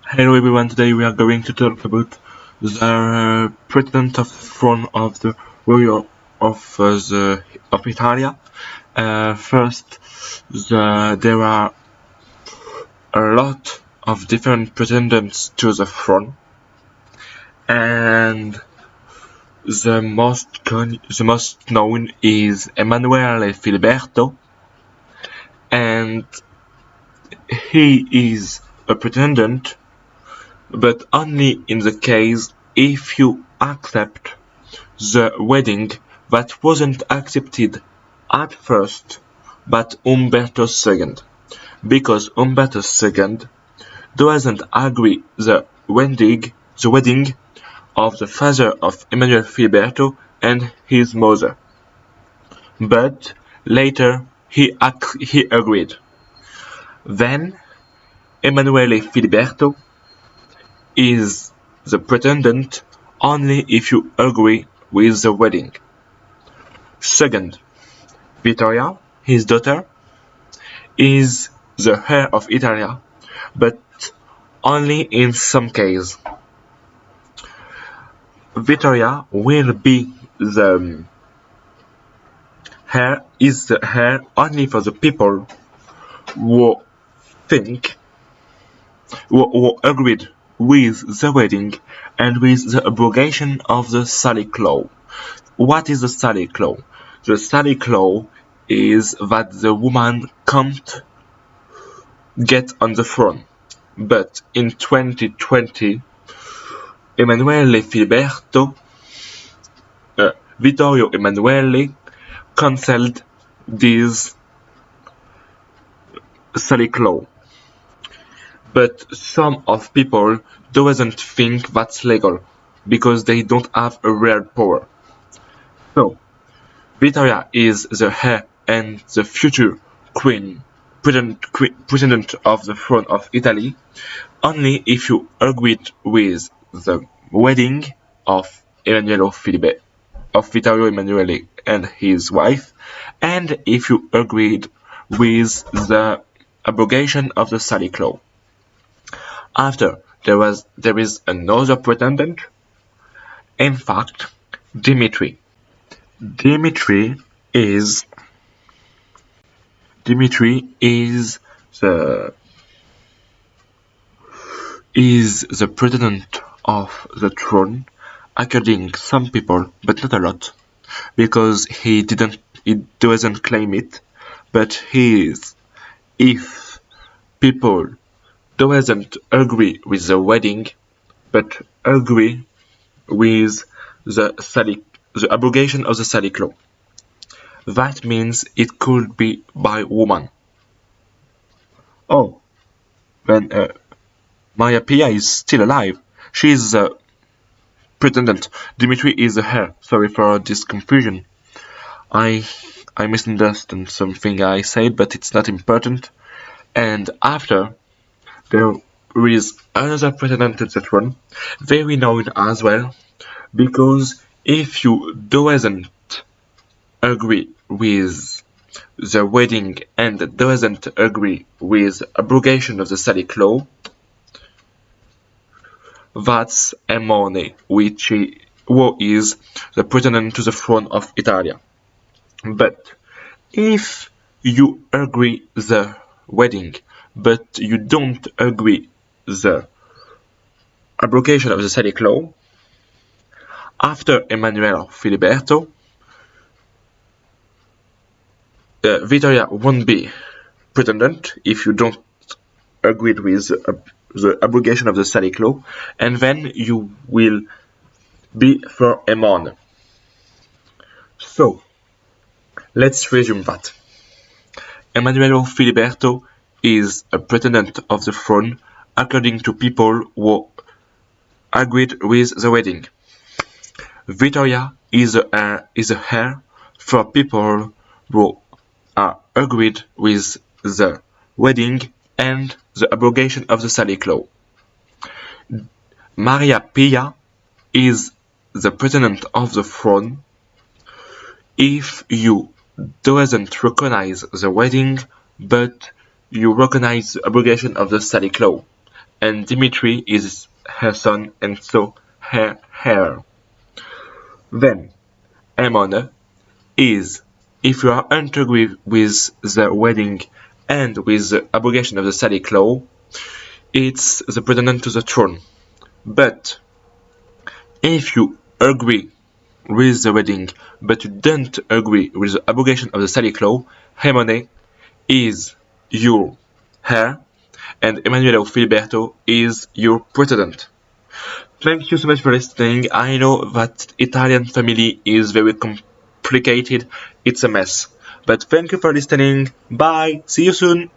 Hello everyone, today we are going to talk about the president of the throne of the royal of Italia. First, there are a lot of different pretenders to the throne, and the most known is Emanuele Filiberto, and he is a pretendant, but only in the case if you accept the wedding that wasn't accepted at first by Umberto II, because Umberto II doesn't agree the wedding of the father of Emanuele Filiberto and his mother. But later he agreed. Then Emanuele Filiberto is the pretendant only if you agree with the wedding. Second, Vittoria, his daughter, is the heir of Italia, but only in some cases. Vittoria will be the heir only for the people who think who agreed with the wedding and with the abrogation of the Salic law. What is the Salic law? The Salic law is that the woman can't get on the throne. But in 2020, Emanuele Filiberto, Vittorio Emanuele, cancelled this Salic law. But some of people doesn't think that's legal because they don't have a real power. So, Vittoria is the heir and the future president of the throne of Italy only if you agreed with the wedding of Vittorio Emanuele and his wife, and if you agreed with the abrogation of the Salic law. After, there is another pretendant, in fact, Dimitri. Dimitri is the president of the throne, according some people, but not a lot, because he doesn't claim it, but he is. If people doesn't agree with the wedding, but agree with the abrogation of the Salic law. That means it could be by woman. Oh, then Maria Pia is still alive. She is the pretendant. Dimitri is the heir. Sorry for this confusion. I misunderstood something I said, but it's not important. And after, there is another pretendant to the throne, very known as well, because if you doesn't agree with the wedding and doesn't agree with abrogation of the Salic law, that's Emone, who is the pretendant to the throne of Italia. But if you agree the wedding, but you don't agree the abrogation of the Salic law, after Emanuele Filiberto, Vittoria won't be pretendant if you don't agree with the abrogation of the Salic law, and then you will be for Emone. So, let's resume that. Emanuele Filiberto is a pretendant of the throne according to people who agreed with the wedding. Vittoria is a heir for people who are agreed with the wedding and the abrogation of the Salic law. Maria Pia is the pretendant of the throne if you doesn't recognize the wedding, but you recognize the abrogation of the Salic law. and Dimitri is her son and so her heir. Then, Emone is, if you are unagree with the wedding and with the abrogation of the Salic law, it's the pretendant to the throne. But if you agree with the wedding, but you don't agree with the abrogation of the Salic law, Emone is your heir, and Emanuele Filiberto is your pretendant. Thank you so much for listening. I know that Italian family is very complicated. It's a mess. But thank you for listening. Bye. See you soon.